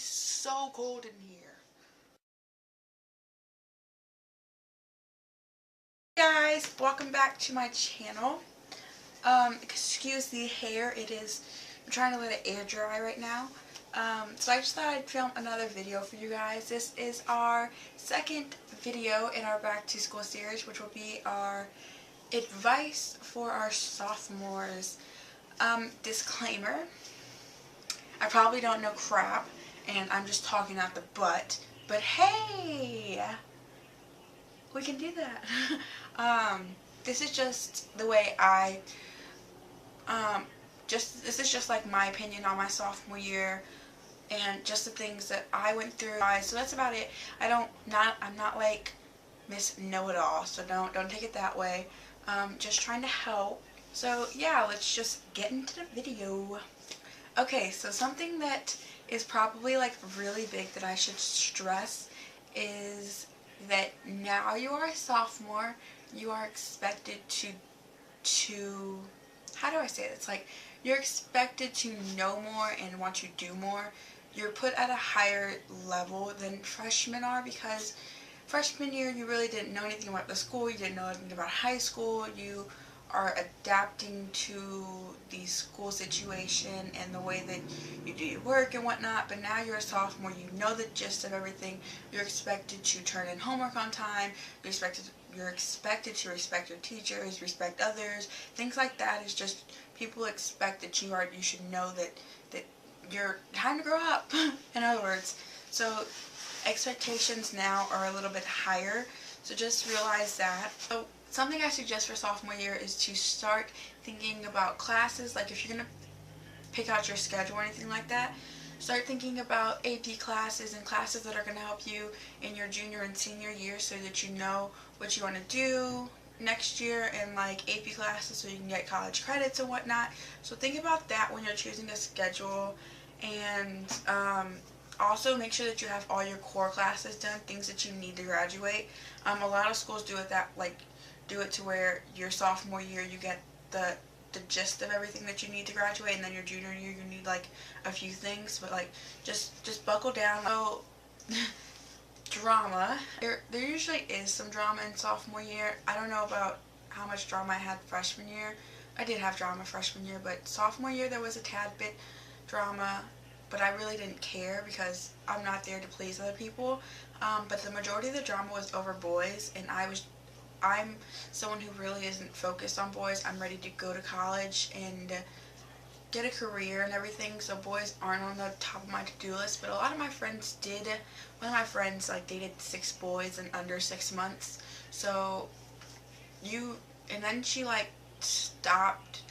is so cold in here. Hey guys, welcome back to my channel. Excuse the hair, I'm trying to let it air dry right now. So I just thought I'd film another video for you guys. This is our second video in our back to school series, which will be our advice for our sophomores. Disclaimer, I probably don't know crap and I'm just talking out the butt, but hey, we can do that. This is just the way this is just like my opinion on my sophomore year and just the things that I went through. So that's about it. I'm not like Miss Know-It-All, so don't take it that way. Just trying to help. So yeah, let's just get into the video. Okay, so something that is probably like really big that I should stress is that now you are a sophomore, you are expected to how do I say it? It's like you're expected to know more and want to do more. You're put at a higher level than freshmen are, because freshman year you really didn't know anything about the school, you didn't know anything about high school, you are adapting to the school situation and the way that you do your work and whatnot. But now you're a sophomore, you know the gist of everything, you're expected to turn in homework on time, you're expected to respect your teachers, respect others, things like that. Is just people expect that you should know that you're time to grow up, in other words. So expectations now are a little bit higher, so just realize that. So something I suggest for sophomore year is to start thinking about classes. Like if you're going to pick out your schedule or anything like that, start thinking about AP classes and classes that are going to help you in your junior and senior year, so that you know what you want to do next year in like AP classes, so you can get college credits and whatnot. So think about that when you're choosing a schedule. And also make sure that you have all your core classes done, things that you need to graduate. A lot of schools do it to where your sophomore year you get the gist of everything that you need to graduate, and then your junior year you need like a few things. But like just buckle down. So drama, there usually is some drama in sophomore year. I don't know about how much drama I had freshman year. I did have drama freshman year, but sophomore year there was a tad bit drama, but I really didn't care because I'm not there to please other people. But the majority of the drama was over boys, and I'm someone who really isn't focused on boys. I'm ready to go to college and get a career and everything, so boys aren't on the top of my to-do list. But a lot of my friends did. One of my friends like dated 6 boys in under 6 months. So and then she like stopped,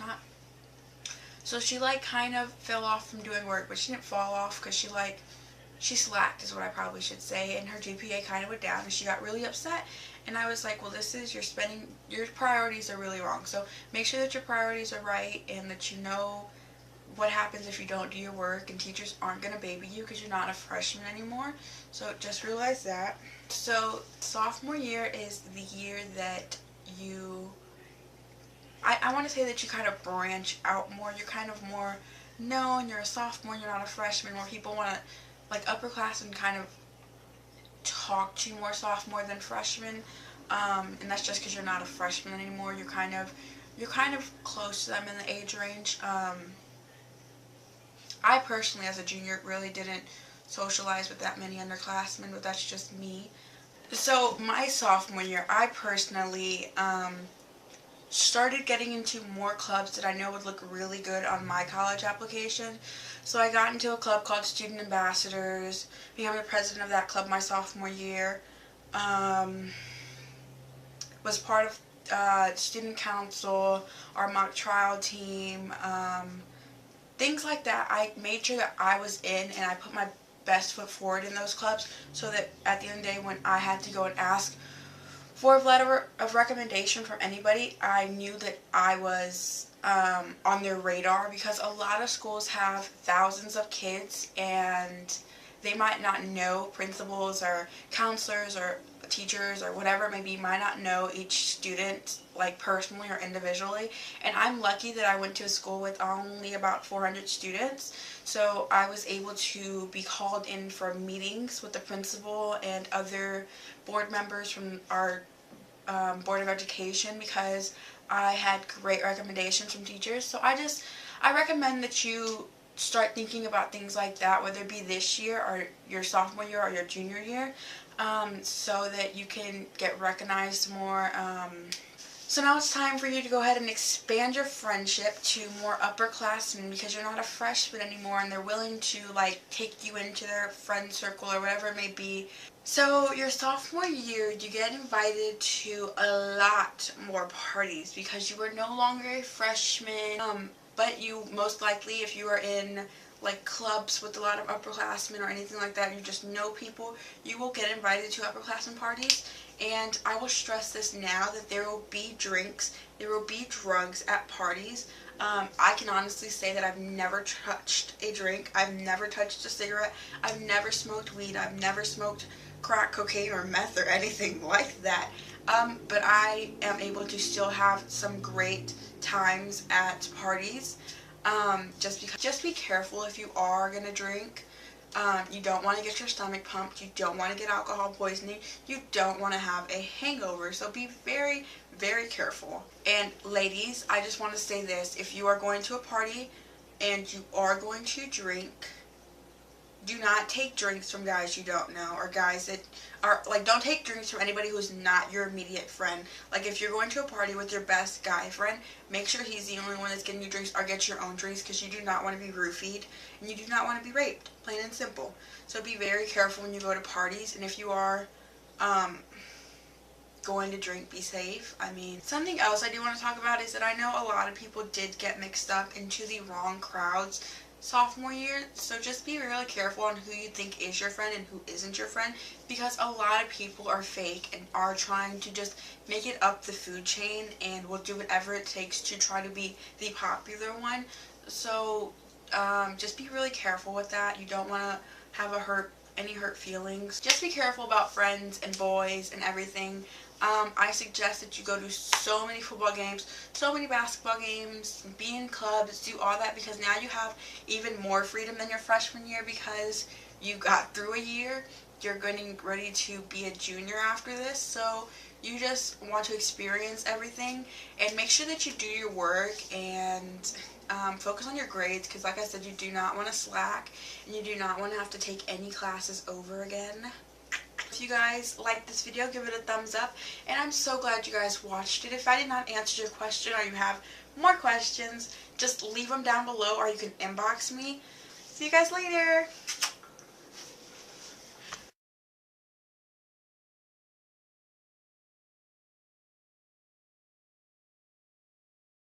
so she like kind of fell off from doing work, but she didn't fall off because she slacked is what I probably should say, and her GPA kind of went down and she got really upset. And I was like, well, your priorities are really wrong. So make sure that your priorities are right and that you know what happens if you don't do your work, and teachers aren't going to baby you because you're not a freshman anymore. So just realize that. So sophomore year is the year that I want to say that you kind of branch out more. You're kind of more known. You're a sophomore, you're not a freshman, where people want to, like upperclassmen kind of talk to you more sophomore than freshman. And that's just because you're not a freshman anymore. You're kind of close to them in the age range. I personally, as a junior, really didn't socialize with that many underclassmen, but that's just me. So my sophomore year, I personally started getting into more clubs that I know would look really good on my college application. So I got into a club called Student Ambassadors, became the president of that club my sophomore year, was part of student council, our mock trial team, things like that. I made sure that I was in and I put my best foot forward in those clubs, so that at the end of the day when I had to go and ask for a letter of recommendation from anybody, I knew that I was on their radar, because a lot of schools have thousands of kids and they might not know principals or counselors or teachers or whatever it may be might not know each student like personally or individually, and I'm lucky that I went to a school with only about 400 students, so I was able to be called in for meetings with the principal and other board members from our Board of Education because I had great recommendations from teachers. So I recommend that you start thinking about things like that, whether it be this year or your sophomore year or your junior year, so that you can get recognized more. So now it's time for you to go ahead and expand your friendship to more upperclassmen because you're not a freshman anymore and they're willing to like take you into their friend circle or whatever it may be. So your sophomore year, you get invited to a lot more parties because you are no longer a freshman, but you most likely, if you are in like clubs with a lot of upperclassmen or anything like that, you just know people, you will get invited to upperclassmen parties. And I will stress this now that there will be drinks, there will be drugs at parties. I can honestly say that I've never touched a drink, I've never touched a cigarette, I've never smoked weed, I've never smoked crack, cocaine, or meth or anything like that. But I am able to still have some great times at parties. Just be careful if you are gonna drink. You don't want to get your stomach pumped, you don't want to get alcohol poisoning, you don't want to have a hangover, so be very, very careful. And ladies, I just want to say this, if you are going to a party and you are going to drink, do not take drinks from guys you don't know, or guys that are, like, don't take drinks from anybody who's not your immediate friend. Like, if you're going to a party with your best guy friend, make sure he's the only one that's getting you drinks, or get your own drinks, because you do not want to be roofied, and you do not want to be raped, plain and simple. So be very careful when you go to parties, and if you are, going to drink, be safe. I mean, something else I do want to talk about is that I know a lot of people did get mixed up into the wrong crowds sophomore year, so just be really careful on who you think is your friend and who isn't your friend, because a lot of people are fake and are trying to just make it up the food chain and will do whatever it takes to try to be the popular one. So just be really careful with that. You don't want to have any hurt feelings. Just be careful about friends and boys and everything. I suggest that you go to so many football games, so many basketball games, be in clubs, do all that, because now you have even more freedom than your freshman year because you got through a year. You're getting ready to be a junior after this, so you just want to experience everything, and make sure that you do your work and focus on your grades, because like I said, you do not want to slack and you do not want to have to take any classes over again. If you guys liked this video, give it a thumbs up, and I'm so glad you guys watched it. If I did not answer your question or you have more questions, just leave them down below or you can inbox me. See you guys later!